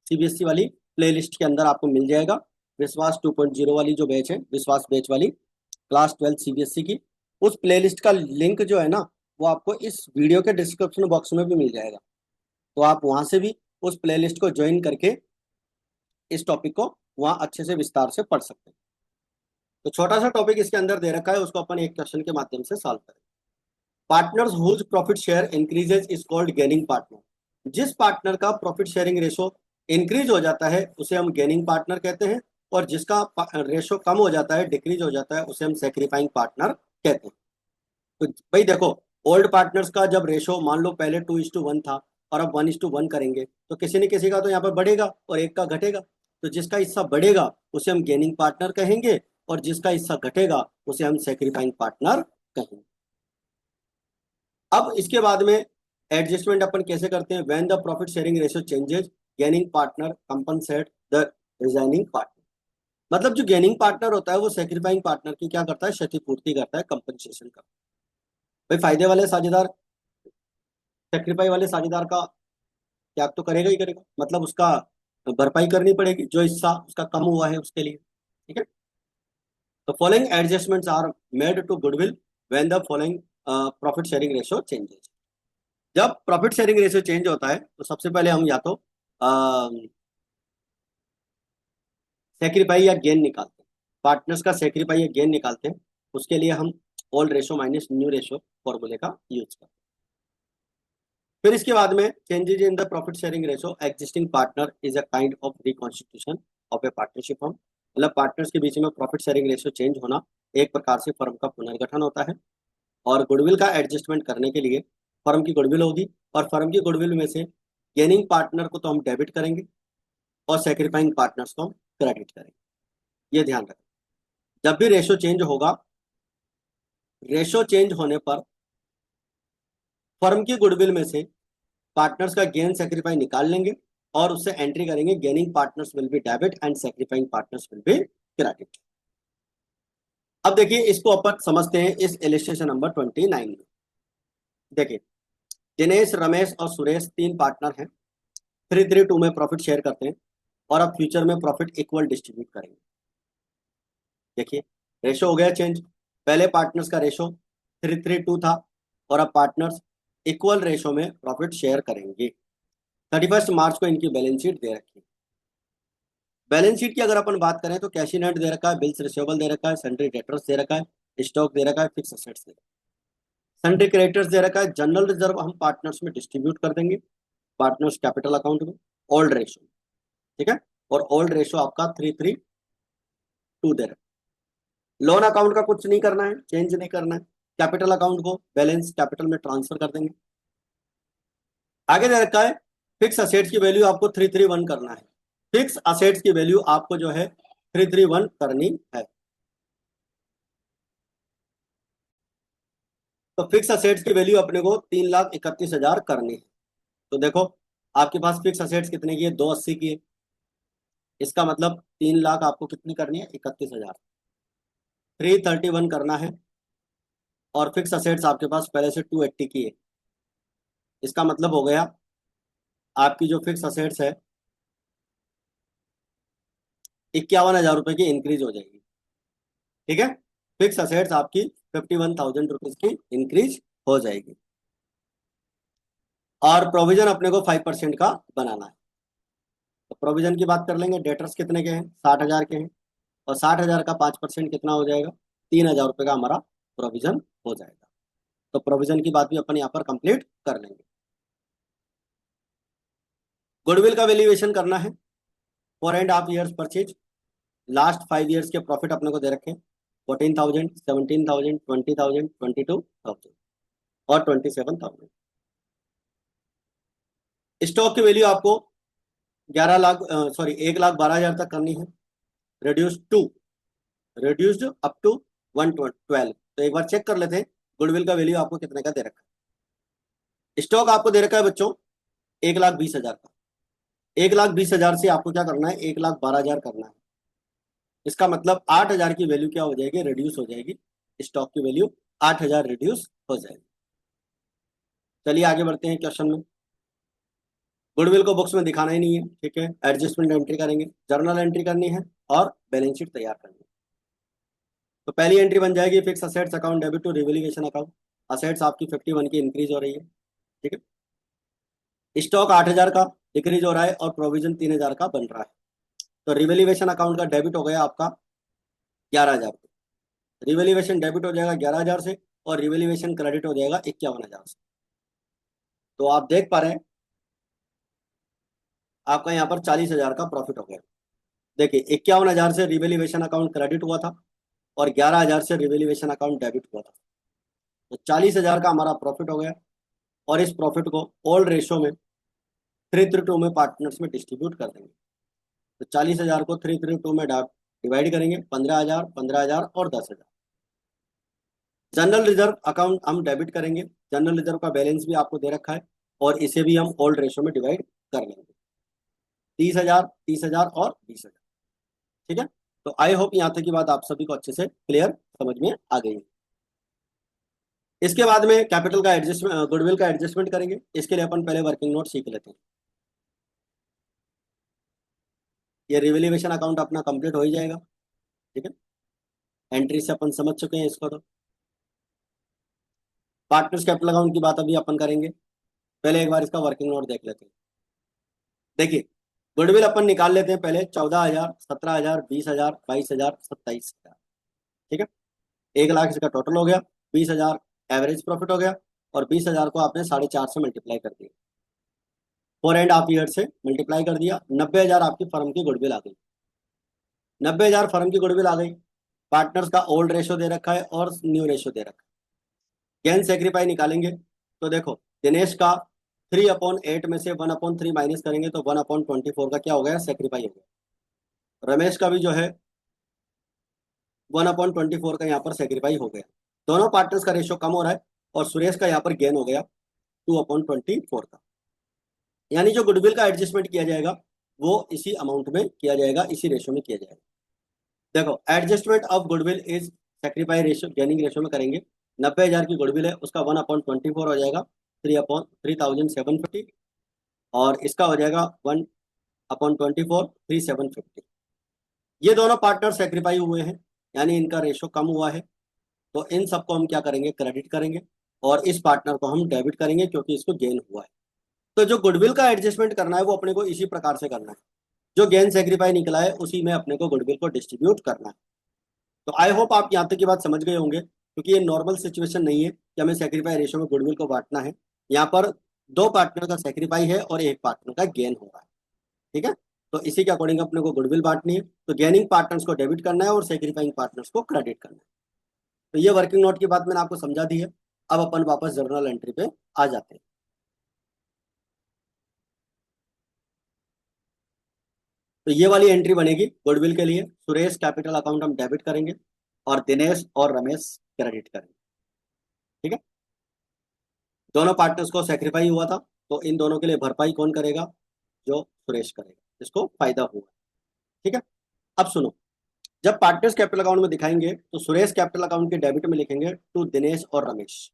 सीबीएसई वाली प्लेलिस्ट के अंदर आपको मिल जाएगा। विश्वास 2.0 वाली जो बैच है, विश्वास बैच वाली क्लास 12 सीबीएसई की, उस प्लेलिस्ट का लिंक जो है ना वो आपको इस वीडियो के डिस्क्रिप्शन बॉक्स में भी मिल जाएगा। तो आप वहां से भी उस प्लेलिस्ट को ज्वाइन करके इस टॉपिक को वहां अच्छे से विस्तार से पढ़ सकते हैं। तो छोटा सा टॉपिक इसके अंदर दे रखा है, उसको अपन एक क्वेश्चन के माध्यम से सॉल्व करें। Partners whose profit share increases is called gaining partner. जिस पार्टनर का प्रॉफिट शेयरिंग रेशो इंक्रीज हो जाता है उसे हम गेनिंग पार्टनर कहते हैं, और जिसका रेशो कम हो जाता है, डिक्रीज हो जाता है, उसे हम सेक्रीफाइंग पार्टनर कहते हैं। तो भाई देखो, ओल्ड पार्टनर्स का जब रेशो मान लो पहले 2:1 था और अब 1:1 करेंगे तो किसी न किसी का तो यहाँ पर बढ़ेगा और एक का घटेगा। तो जिसका हिस्सा बढ़ेगा उसे हम गेनिंग पार्टनर कहेंगे और जिसका हिस्सा घटेगा उसे हम सेक्रीफाइंग पार्टनर कहेंगे। अब इसके बाद में एडजस्टमेंट अपन कैसे करते हैं? When the profit sharing ratio changes, gaining partner compensate the resigning partner. मतलब जो गेनिंग पार्टनर होता है वो सेक्रीफाइंग पार्टनर की क्या करता है? क्षतिपूर्ति करता है, कंपनसेशन करता है। भाई फायदे वाले साझेदार सेक्रीफाई वाले साझेदार का त्याग तो करेगा ही करेगा, मतलब उसका भरपाई करनी पड़ेगी जो हिस्सा उसका कम हुआ है उसके लिए। ठीक है? तो following adjustments are made to goodwill when the following profit sharing ratio changes. जब प्रॉफिट शेयरिंग रेशियो चेंज होता है तो सबसे पहले हम या तो सेक्रीफाई या गेन निकालते हैं, पार्टनर्स का सेक्रीफाई या गेन निकालते हैं। उसके लिए हम old ratio minus new ratio फॉर्मूले का यूज करते हैं। फिर इसके बाद में changes in the profit sharing ratio existing partner is a kind of reconstitution of A partnership firm. मतलब पार्टनर्स के बीच में प्रॉफिट शेयरिंग रेशो चेंज होना एक प्रकार से फर्म का पुनर्गठन होता है। और गुडविल का एडजस्टमेंट करने के लिए फर्म की गुडविल होगी और फर्म की गुडविल में से गेनिंग पार्टनर को तो हम डेबिट करेंगे और सेक्रीफाइंग पार्टनर्स को हम क्रेडिट करेंगे। ये ध्यान रखें, जब भी रेशो चेंज होगा, रेशो चेंज होने पर फर्म की गुडविल में से पार्टनर्स का गेन सेक्रीफाई निकाल लेंगे और उससे एंट्री करेंगे gaining partners will be debit and sacrificing partners will be credit. अब देखिए इसको अपन समझते हैं इस इलिस्ट्रेशन नंबर 29 में। देखिए दिनेश, रमेश और सुरेश तीन पार्टनर हैं, 3-3-2 में प्रॉफिट शेयर करते हैं और अब फ्यूचर में प्रॉफिट इक्वल डिस्ट्रीब्यूट करेंगे। देखिए रेशो हो गया चेंज, पहले पार्टनर्स का रेशो 3-3-2 था और अब पार्टनर्स इक्वल रेशो में प्रॉफिट शेयर करेंगे। 31 मार्च को इनकी बैलेंस शीट दे रखी है। बैलेंस शीट की अगर अपन बात करें तो कैश इन हैंड दे रखा है, बिल्स रिसीवेबल दे रखा है, सन्ड्री डेटर्स दे रखा है, स्टॉक दे रखा है, फिक्स असेट्स दे रखा है, सन्ड्री क्रेडिटर्स दे रखा है। जनरल रिजर्व हम पार्टनर्स में डिस्ट्रीब्यूट कर देंगे, पार्टनर्स कैपिटल अकाउंट में, ओल्ड रेशो, ठीक है। और ओल्ड रेशो आपका 3-3-2 दे रखा है। लोन अकाउंट का कुछ नहीं करना है, चेंज नहीं करना है, कैपिटल अकाउंट को बैलेंस कैपिटल में ट्रांसफर कर देंगे। आगे दे रखा है फिक्स असेट्स की वैल्यू आपको 3-3-1 करना है। फिक्स असेट्स की वैल्यू आपको जो है 3-3-1 करनी है। तो फिक्स असेट्स की वैल्यू अपने को 3,31,000 करनी है। तो देखो आपके पास फिक्स असेट्स कितने की है, 280 की है। इसका मतलब 3 लाख आपको कितनी करनी है, 31,000, 331 करना है। और फिक्स असेट्स आपके पास पहले से 280 की है। इसका मतलब हो गया आपकी जो फिक्स असेट्स है 51,000 रुपए की इंक्रीज हो जाएगी, ठीक है। फिक्स असेट्स आपकी 51,000 रुपीज की इंक्रीज हो जाएगी। और प्रोविजन अपने को 5% का बनाना है। तो प्रोविजन की बात कर लेंगे, डेटर्स कितने के हैं, 60,000 के हैं। और 60,000 का 5% कितना हो जाएगा, 3,000 रुपये का हमारा प्रोविजन हो जाएगा। तो प्रोविजन की बात भी अपन यहाँ पर कंप्लीट कर लेंगे। गुडविल का वैल्यूएशन करना है, 4.5 ईयर्स परचेज, लास्ट 5 ईयर्स के प्रॉफिट अपने को दे रखे 14,000, 17,000, 20,000, 22,000 और 27,000। स्टॉक की वैल्यू आपको 1,12,000 तक करनी है, रिड्यूस्ड अप टू 112। तो एक बार चेक कर लेते हैं गुडविल का वैल्यू आपको कितने का दे रखा है। स्टॉक आपको दे रखा है बच्चों 1,20,000 का। 1,20,000 से आपको क्या करना है, 1,12,000 करना है। इसका मतलब 8,000 की वैल्यू क्या हो जाएगी, रिड्यूस हो जाएगी। स्टॉक की वैल्यू 8,000 रिड्यूस हो जाएगी। चलिए आगे बढ़ते हैं क्वेश्चन में। गुडविल को बुक्स में दिखाना ही नहीं है, ठीक है। एडजस्टमेंट एंट्री करेंगे, जर्नल एंट्री करनी है और बैलेंस शीट तैयार करनी है। तो पहली एंट्री बन जाएगी fix assets account debit to revaluation account. Assets आपकी 51 की इंक्रीज हो रही है, ठीक है। स्टॉक 8,000 का डिक्रीज हो रहा है और प्रोविजन 3,000 का बन रहा है। तो रिवैल्यूएशन अकाउंट का डेबिट हो गया आपका 11,000। रिवैल्यूएशन डेबिट हो जाएगा 11,000 से और रिवैल्यूएशन क्रेडिट हो जाएगा 51,000 से। तो आप देख पा रहे हैं आपका यहाँ पर 40,000 का प्रॉफिट हो गया। देखिए 51,000 से रिवैल्यूएशन अकाउंट क्रेडिट हुआ था और 11,000 से रिवैल्यूएशन अकाउंट डेबिट हुआ था। तो 40,000 का हमारा प्रॉफिट हो गया और इस प्रॉफिट को ओल्ड रेशो में 3-3-2 में पार्टनर्स में डिस्ट्रीब्यूट कर देंगे। तो 40,000 को 3-3-2 में डिवाइड करेंगे, 15,000, 15,000 और 10,000। जनरल रिजर्व अकाउंट हम डेबिट करेंगे, जनरल रिजर्व का बैलेंस भी आपको दे रखा है और इसे भी हम ओल्ड रेशो में डिवाइड कर लेंगे, 30,000, 30,000 और 20,000, ठीक है। तो आई होप यहाँ तक की बात आप सभी को अच्छे से क्लियर समझ में आ गई है। इसके बाद में कैपिटल का एडजस्टमेंट, गुडविल का एडजस्टमेंट करेंगे। इसके लिए अपन पहले वर्किंग नोट सीख लेते हैं। ये रिवैल्यूएशन अकाउंट अपना कंप्लीट हो ही जाएगा, ठीक है। एंट्री से अपन समझ चुके हैं इसको। तो पार्टनर्स कैपिटल अकाउंट की बात अभी अपन करेंगे, पहले एक बार इसका वर्किंग नोट देख लेते हैं। देखिए गुडविल अपन निकाल लेते हैं पहले 14,000, 17,000, 20,000, 22,000, 27,000, ठीक है। 1 लाख इसका टोटल हो गया, 20,000 एवरेज प्रॉफिट हो गया और 20,000 को आपने 4.5 से मल्टीप्लाई कर दिया, 4.5 ईयर से मल्टीप्लाई कर दिया। 90,000 आपकी फर्म की गुडविल आ गई, 90,000 फर्म की गुडविल आ गई। पार्टनर्स का ओल्ड रेशो दे रखा है और न्यू रेशो दे रखा है। गेन सेक्रीफाई निकालेंगे तो देखो दिनेश का 3/8 में से 1/3 माइनस करेंगे तो 1/24 का क्या हो गया, सेक्रीफाई हो गया। रमेश का भी जो है 1/24 का यहाँ पर सेक्रीफाई हो गया। दोनों पार्टनर्स का रेशो कम हो रहा है और सुरेश का यहाँ पर गेन हो गया 2/24 का। यानी जो गुडविल का एडजस्टमेंट किया जाएगा वो इसी अमाउंट में किया जाएगा, इसी रेशो में किया जाएगा। देखो adjustment of goodwill is sacrifice ratio gaining ratio में करेंगे, 90,000 की गुडविल है, उसका 1/24 हो जाएगा 3/3750, और इसका हो जाएगा 1/24 3750। ये दोनों पार्टनर सेक्रीफाई हुए हैं, यानी इनका रेशो कम हुआ है, तो इन सबको हम क्या करेंगे, क्रेडिट करेंगे, और इस पार्टनर को हम डेबिट करेंगे क्योंकि इसको गेन हुआ है। तो जो गुडविल का एडजस्टमेंट करना है वो अपने को इसी प्रकार से करना है, जो गेन सेक्रीफाई निकला है उसी में अपने को गुडविल को डिस्ट्रीब्यूट करना है। तो आई होप आप यहाँ तक की बात समझ गए होंगे, क्योंकि ये नॉर्मल सिचुएशन नहीं है कि हमें सेक्रीफाई रेशियो में गुडविल को बांटना है। यहाँ पर दो पार्टनर का सेक्रीफाई है और एक पार्टनर का गेन हो रहा है, ठीक है। तो इसी के अकॉर्डिंग अपने को गुडविल बांटनी है, तो गेनिंग पार्टनर्स को डेबिट करना है और सेक्रीफाइंग पार्टनर्स को क्रेडिट करना है। तो ये वर्किंग नोट की बात मैंने आपको समझा दी है। अब अपन वापस जर्नल एंट्री पे आ जाते हैं। तो ये वाली एंट्री बनेगी गुडविल के लिए, सुरेश कैपिटल अकाउंट हम डेबिट करेंगे और दिनेश और रमेश क्रेडिट करेंगे, ठीक है। दोनों पार्टनर्स को सेक्रीफाई हुआ था, तो इन दोनों के लिए भरपाई कौन करेगा, जो सुरेश करेगा, इसको फायदा हुआ, ठीक है। अब सुनो, जब पार्टनर्स कैपिटल अकाउंट में दिखाएंगे तो सुरेश कैपिटल अकाउंट के डेबिट में लिखेंगे टू दिनेश और रमेश,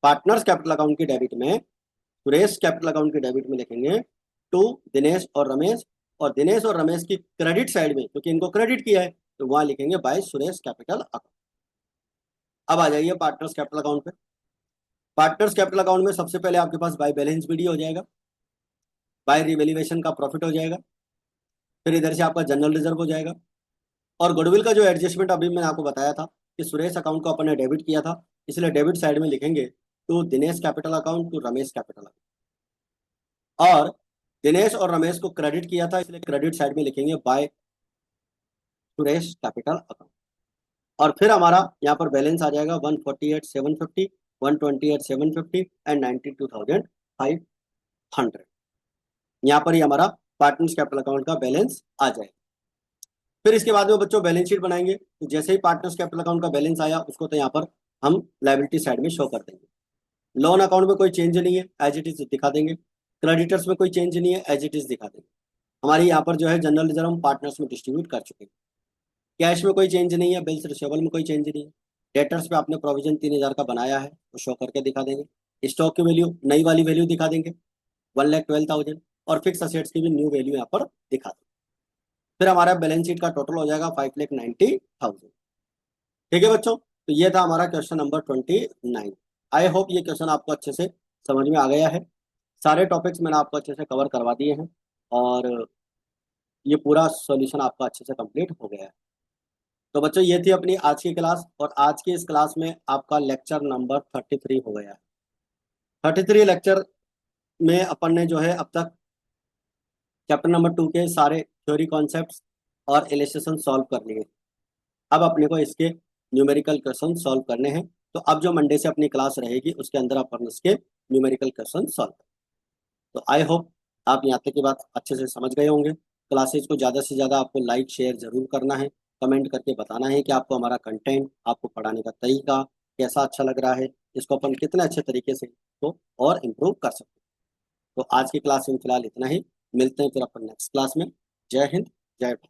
पार्टनर्स कैपिटल अकाउंट की डेबिट में, सुरेश कैपिटल अकाउंट की डेबिट में लिखेंगे टू दिनेश और रमेश, और दिनेश और रमेश की क्रेडिट साइड में, क्योंकि इनको क्रेडिट किया है, तो वहां लिखेंगे बाय सुरेश कैपिटल अकाउंट। अब आ जाइए पार्टनर्स कैपिटल अकाउंट पे। पार्टनर्स कैपिटल अकाउंट में सबसे पहले आपके पास बाय बैलेंस बीडी हो जाएगा, बाय रिवेल्युएशन का प्रॉफिट हो जाएगा, फिर इधर से आपका जनरल रिजर्व हो जाएगा, और गुडविल का जो एडजस्टमेंट अभी मैंने आपको बताया था कि सुरेश अकाउंट को अपन ने डेबिट किया था, इसलिए डेबिट साइड में लिखेंगे to Dinesh capital account to Ramesh capital account, और दिनेश और रमेश को क्रेडिट किया था, इसलिए क्रेडिट साइड में लिखेंगे बाय सुरेश कैपिटल अकाउंट। और फिर हमारा यहाँ पर बैलेंस आ जाएगा 148,750, 128,750 एंड 92,500। यहाँ पर ही हमारा पार्टनर्स कैपिटल अकाउंट का बैलेंस आ जाएगा। फिर इसके बाद में बच्चों बैलेंस शीट बनाएंगे, तो जैसे ही पार्टनर्स कैपिटल अकाउंट का बैलेंस आया उसको तो यहाँ पर हम लायबिलिटी साइड में शो कर देंगे। लोन अकाउंट में कोई चेंज नहीं है, एज इट इज दिखा देंगे। क्रेडिटर्स में कोई चेंज नहीं है, एज इट इज दिखा देंगे। हमारी यहाँ पर जो है जनरल रिजर्व हम पार्टनर्स में डिस्ट्रीब्यूट कर चुके हैं। कैश में कोई चेंज नहीं है, बिल्स रिसीवेबल में कोई चेंज नहीं है। डेटर्स पे आपने प्रोविजन 3,000 का बनाया है, वो शो करके दिखा देंगे। स्टॉक की वैल्यू नई वाली वैल्यू दिखा देंगे 1,12,000, और फिक्स असेट्स की भी न्यू वैल्यू यहाँ पर दिखा देंगे। फिर हमारा बैलेंस शीट का टोटल हो जाएगा 5,90,000, ठीक है बच्चों। तो ये था हमारा क्वेश्चन नंबर 29। आई होप ये क्वेश्चन आपको अच्छे से समझ में आ गया है। सारे टॉपिक्स मैंने आपको अच्छे से कवर करवा दिए हैं, और ये पूरा सॉल्यूशन आपका अच्छे से कंप्लीट हो गया है। तो बच्चों ये थी अपनी आज की क्लास, और आज की इस क्लास में आपका लेक्चर नंबर 33 हो गया है। 33 लेक्चर में अपन ने जो है अब तक चैप्टर नंबर 2 के सारे थ्योरी कॉन्सेप्ट्स और इलस्ट्रेशन सॉल्व कर लिए। अब अपने को इसके न्यूमेरिकल क्वेश्चन सॉल्व करने हैं। तो अब जो मंडे से अपनी क्लास रहेगी उसके अंदर अपन इसके न्यूमेरिकल क्वेश्चन सॉल्व। तो आई होप आप यहाँ तक की बात अच्छे से समझ गए होंगे। क्लासेज को ज़्यादा से ज़्यादा आपको लाइक शेयर जरूर करना है, कमेंट करके बताना है कि आपको हमारा कंटेंट, आपको पढ़ाने का तरीका कैसा अच्छा लग रहा है, इसको अपन कितने अच्छे तरीके से तो और इम्प्रूव कर सकते हैं। तो आज की क्लास में फिलहाल इतना ही, मिलते हैं फिर अपन नेक्स्ट क्लास में। जय हिंद, जय भारत।